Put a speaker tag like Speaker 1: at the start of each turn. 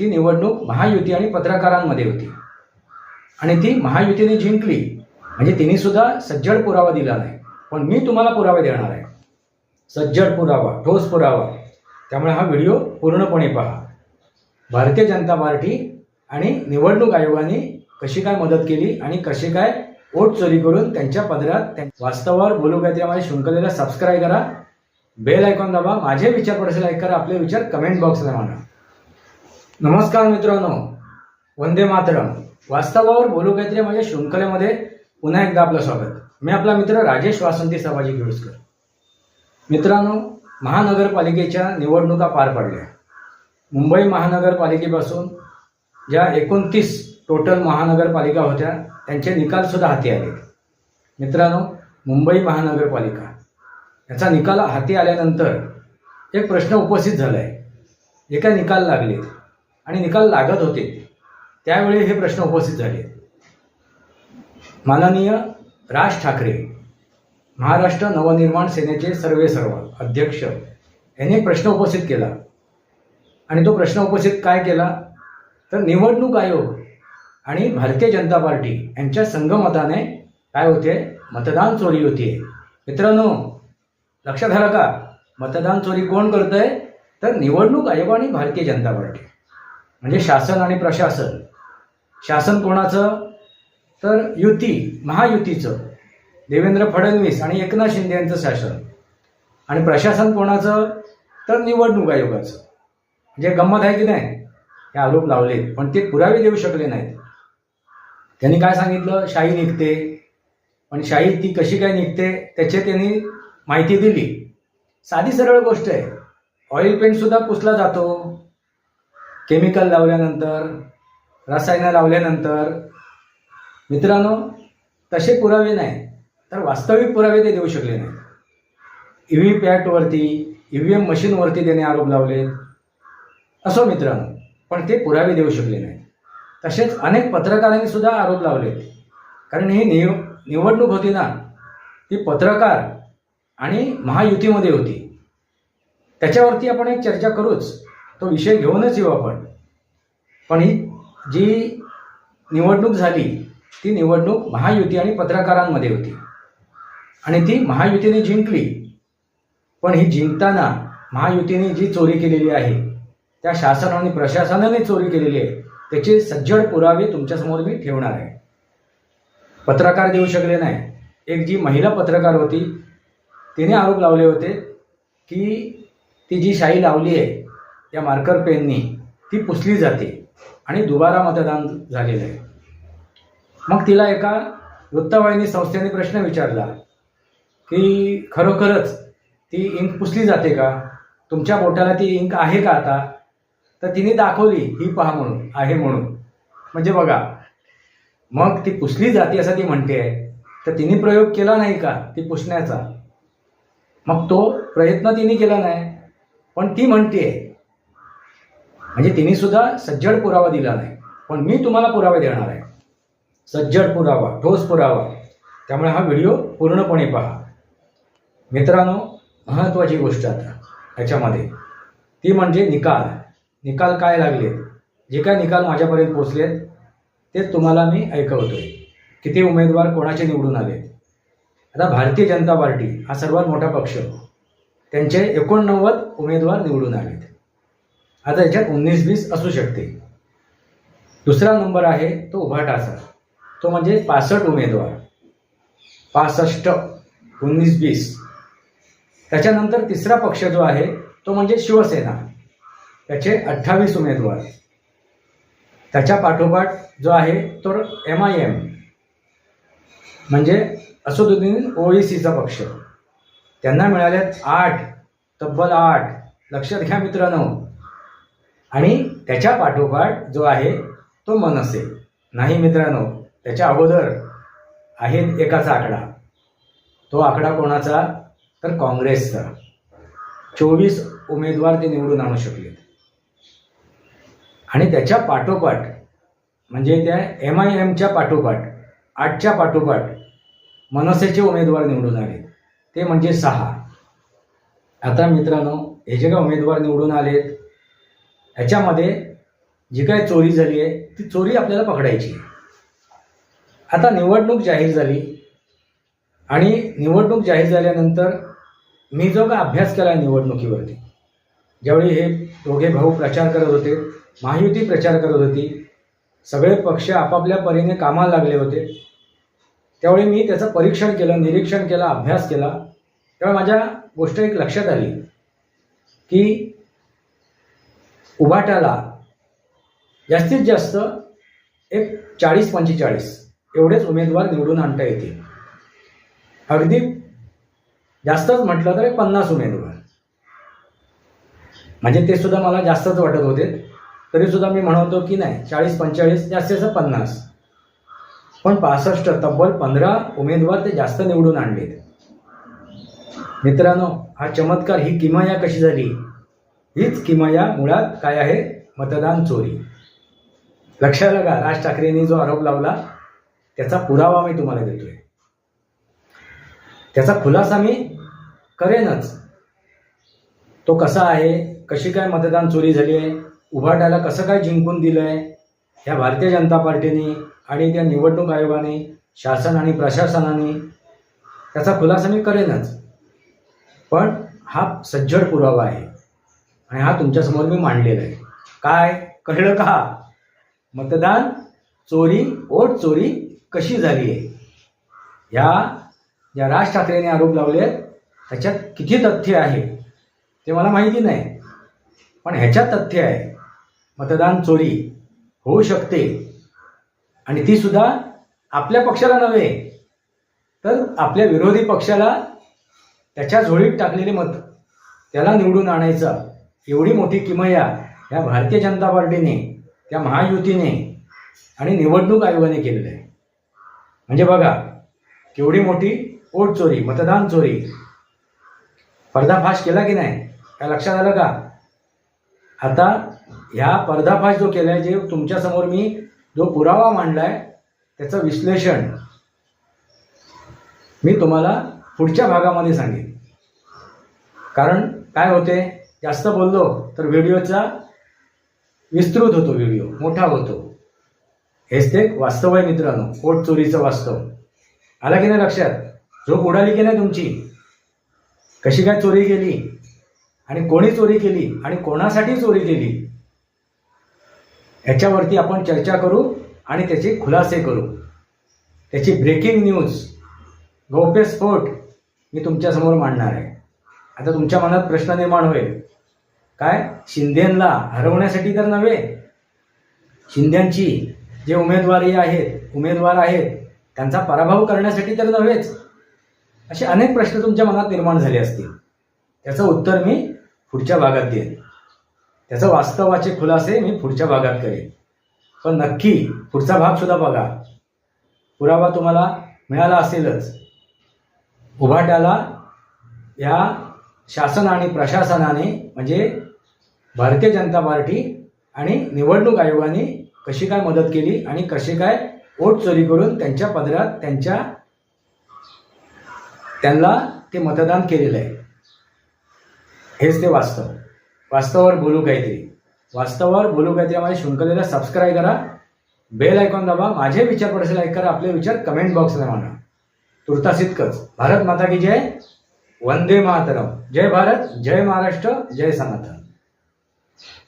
Speaker 1: ती निवडणूक महायुती आणि पत्रकारांमध्ये होती आणि ती महायुतीने जिंकली. म्हणजे तिने सुद्धा सज्जड पुरावा दिला नाही, पण मी तुम्हाला पुरावे देणार आहे, सज्जड पुरावा, ठोस पुरावा. त्यामुळे हा व्हिडिओ पूर्णपणे पहा. भारतीय जनता पार्टी आणि निवडणूक आयोगाने कशी काय मदत केली आणि कशी काय वोट चोरी करून त्यांच्या पदरात. वास्तवावर बोलू काहीतरी माझ्या शृंखलेला सबस्क्राईब करा, बेल आयकॉन दाबा, माझे विचार पडसे लाईक करा, आपले विचार कमेंट बॉक्सला मांडा. नमस्कार मित्रांनो, वंदे मातरम. वास्तवावर बोलू काहीतरी माझ्या शृंखलेमध्ये पुन्हा एकदा आपलं स्वागत. मी आपला मित्र राजेश वासंती सभाजी गिळस्कर. मित्रांनो, महानगरपालिकेच्या निवडणुका पार पडल्या. मुंबई महानगरपालिकेपासून ज्या 29 टोटल महानगरपालिका होत्या त्यांचे निकाल सुद्धा हाती आले. मित्रांनो, मुंबई महानगरपालिका याचा निकाल हाती आल्यानंतर एक प्रश्न उपस्थित झाला आहे. जे काय निकाल लागले आणि निकाल लागत होते त्यावेळी हे प्रश्न उपस्थित झाले. माननीय राज ठाकरे, महाराष्ट्र नवनिर्माण सेनेचे सर्वेसर्वा अध्यक्ष, यांनी एक प्रश्न उपस्थित केला आणि तो प्रश्न उपस्थित काय केला तर निवडणूक आयोग आणि भारतीय जनता पार्टी यांच्या संगमताने काय होते, मतदान चोरी होतीये. मित्रांनो, लक्षात आलं का? मतदान चोरी कोण करतंय तर निवडणूक आयोग आणि भारतीय जनता पार्टी. म्हणजे शासन आणि प्रशासन. शासन कोणाचं तर युती, महायुतीचं, देवेंद्र फडणवीस आणि एकनाथ शिंदे यांचं शासन. आणि प्रशासन कोणाचं तर निवडणूक आयोगाचं. म्हणजे गंमत आहे की नाही? हे आरोप लावले पण ते पुरावे देऊ शकले नाहीत. त्यांनी काय सांगितलं, शाही निघते, पण शाही ती कशी काय निघते त्याची त्यांनी माहिती दिली. साधी सरळ गोष्ट आहे. ऑइल पेंट सुद्धा पुसला जातो केमिकल लावल्यानंतर, रसायनं लावल्यानंतर. मित्रांनो, तसे पुरावे नाही तर वास्तविक पुरावे ते देऊ शकले नाही. EVPATवरती, EVM मशीनवरती त्यांनी आरोप लावले. असो मित्रांनो, पण ते पुरावे देऊ शकले नाही. तसेच अनेक पत्रकारांनी सुद्धा आरोप लावले. कारण ही निवडणूक होती ना, ती पत्रकार आणि महायुतीमध्ये होती. त्याच्यावरती आपण एक चर्चा करूच, तो विषय घेऊनच येऊ आपण. पण ही जी निवडणूक झाली ती निवडणूक महायुती आणि पत्रकारांमध्ये होती आणि ती महायुतीने जिंकली. पण ही जिंकताना महायुतीने जी चोरी केलेली आहे, त्या शासन आणि प्रशासनाने चोरी केलेली आहे, त्याचे सज्जड पुरावे तुमच्यासमोर मी ठेवणार आहे. पत्रकार देऊ शकले नाही. एक जी महिला पत्रकार होती तिने आरोप लावले होते की ती जी शाई लावली आहे या मार्कर पेननी ती पुसली जाते आणि दुबारा मतदान झालेलं आहे. मग तिला एका वृत्तवाहिनी संस्थेने प्रश्न विचारला की खरोखरच ती इंक पुसली जाते का, तुमच्या बोटाला ती इंक आहे का आता? तर तिने दाखवली, ही पहा म्हणून, आहे म्हणून. म्हणजे बघा, मग ती पुसली जाते असं ती म्हणते आहे, तर तिने प्रयोग केला नाही का ती पुसण्याचा? मग तो प्रयत्न तिने केला नाही, पण ती म्हणते. म्हणजे तिने सुद्धा सज्जड पुरावा दिला नाही, पण मी तुम्हाला पुरावे देणार आहे, सज्जड पुरावा, ठोस पुरावा. त्यामुळे हा व्हिडिओ पूर्णपणे पहा. मित्रांनो, महत्त्वाची गोष्ट आता याच्यामध्ये ती म्हणजे निकाल. निकाल काय लागले, जे काय निकाल माझ्यापर्यंत पोचलेत ते तुम्हाला मी ऐकवतोय. किती उमेदवार कोणाचे निवडून आले. आता भारतीय जनता पार्टी हा सर्वात मोठा पक्ष, त्यांचे 89 उमेदवार निवडून आलेत. आता याच्यात 19-20 असू शकते. दुसरा नंबर आहे तो उभाटाचा, तो म्हणजे 65 उमेदवार. 65, 19-20. त्याच्यानंतर तिसरा पक्ष जो आहे तो म्हणजे शिवसेना, त्याचे 28 उमेदवार. त्याच्या पाठोपाठ जो आहे तो MIM म्हणजे असदुद्दीन ओवैसीचा पक्ष, त्यांना मिळाल्यात 8, तब्बल 8. लक्षात घ्या मित्रांनो. आणि त्याच्या पाठोपाठ जो आहे तो मनसे. नाही मित्रांनो, त्याच्या अगोदर आहे एकाचा आकडा. तो आकडा कोणाचा तर काँग्रेसचा. 24 उमेदवार ते निवडून आणू शकले. आणि त्याच्या पाठोपाठ म्हणजे त्या MIMच्या पाठोपाठ 8च्या पाठोपाठ मनसेचे उमेदवार निवडून आले, ते म्हणजे 6. आता मित्रांनो, हे जे काही उमेदवार निवडून आलेत याच्यामध्ये जी काय चोरी झाली आहे ती चोरी आपल्याला पकडायची आहे. आता निवडणूक जाहीर झाली आणि निवडणूक जाहीर झाल्यानंतर मी जो का अभ्यास केला निवडणुकीवरती, ज्यावेळी हे दोघे भाऊ प्रचार करत होते, महायुती प्रचार करत होती, सगळे पक्ष आपापल्या परीने कामाला लागले होते, त्यावेळी मी त्याचं परीक्षण केलं, निरीक्षण केलं, अभ्यास केला. तेव्हा माझ्या गोष्ट एक लक्षात आली की उभाटाला जास्तीत जास्त एक 40-45 एवढेच उमेदवार निवडून आणता येतील. अगदी जास्तच म्हटलं तर 50 उमेदवार, म्हणजे ते सुद्धा मला जास्तच वाटत होते. तरीसुद्धा मी म्हणतो की नाही 40-45 जास्तीत 50, पण 65 तब्बल 15 उमेदवार ते जास्त निवडून आणलेत. मित्रांनो, हा चमत्कार, ही किमया कशी झाली? हीच किमया मुळात काय आहे? मतदान चोरी. लक्षात आलं का? राज ठाकरेंनी जो आरोप लावला त्याचा पुरावा मी तुम्हाला देतोय, त्याचा खुलासा मी करेनच. तो कसा आहे, कशी काय मतदान चोरी झाली आहे, उभाटाला कसं काय जिंकून दिलं आहे ह्या भारतीय जनता पार्टीने आणि त्या निवडणूक आयोगाने, शासन आणि प्रशासनाने, त्याचा खुलासा मी करेनच. पण हा सज्जड पुरावा आहे आणि हा तुमच्यासमोर मी मांडलेला आहे. काय कळलं का? मतदान चोरी, वोट चोरी कशी झाली आहे. ह्या ज्या राज ठाकरेंनी आरोप लावले त्याच्यात किती तथ्य आहे ते मला माहिती नाही, पण ह्याच्यात तथ्य आहे. मतदान चोरी होऊ शकते आणि ती सुद्धा आपल्या पक्षाला नव्हे तर आपल्या विरोधी पक्षाला त्याच्या झोळीत टाकलेली मत त्याला निवडून आणायचं, एवढी मोठी किमया ह्या भारतीय जनता पार्टीने, त्या महायुतीने आणि निवडणूक आयोगाने केलेलं आहे. म्हणजे बघा केवढी मोठी वोट चोरी, मतदान चोरी. पर्दाफाश केला की नाही? काय लक्षात आलं का? आता ह्या पर्दाफाश जो केला आहे, जे तुमच्यासमोर मी जो पुरावा मांडलाय त्याचं विश्लेषण मी तुम्हाला पुढच्या भागामध्ये सांगेन. कारण काय होते, जास्त बोललो तर व्हिडिओचा विस्तृत होतो, व्हिडिओ मोठा होतो. हेच ते वास्तव आहे मित्रांनो, वोट चोरीचं वास्तव. आला की नाही लक्षात? झोप उडाली की नाही तुमची? कशी काय चोरी केली आणि कोणी चोरी केली आणि कोणासाठी चोरी केली याच्यावरती आपण चर्चा करू आणि त्याचे खुलासे करू. त्याची ब्रेकिंग न्यूज, गौप्यस्फोट मी तुमच्यासमोर मांडणार आहे. आता तुमच्या मनात प्रश्न निर्माण होईल, काय शिंदेंना हरवण्यासाठी तर नव्हे, शिंदेंची जे उमेदवार आहेत त्यांचा पराभव करण्यासाठी तर नव्हेच, असे अनेक प्रश्न तुमच्या मनात निर्माण झाले असतील. त्याचं उत्तर मी पुढच्या भागात देईन. त्याचं वास्तवाचे खुलासे मी पुढच्या भागात करेन. पण नक्की पुढचा भाग सुद्धा बघा, पुरावा तुम्हाला मिळाला असेलच. उभाट्याला या शासन आणि प्रशासनाने, म्हणजे भारतीय जनता पार्टी आणि निवडणूक आयोगाने कशी काय मदत केली आणि कशी काय वोट चोरी करून त्यांच्या पदरात त्यांना ते मतदान केलेलं आहे. हेच ते वास्तव. वास्तवावर बोलू काहीतरी माझ्या शृंखलेला सबस्क्राईब करा, बेल आयकॉन दाबा, माझे विचार पडसे लाईक करा, आपले विचार कमेंट बॉक्सला मांडा. तुर्तास इतकंच. भारत माता की जय, वंदे मातरम. जय भारत, जय महाराष्ट्र, जय सनातन.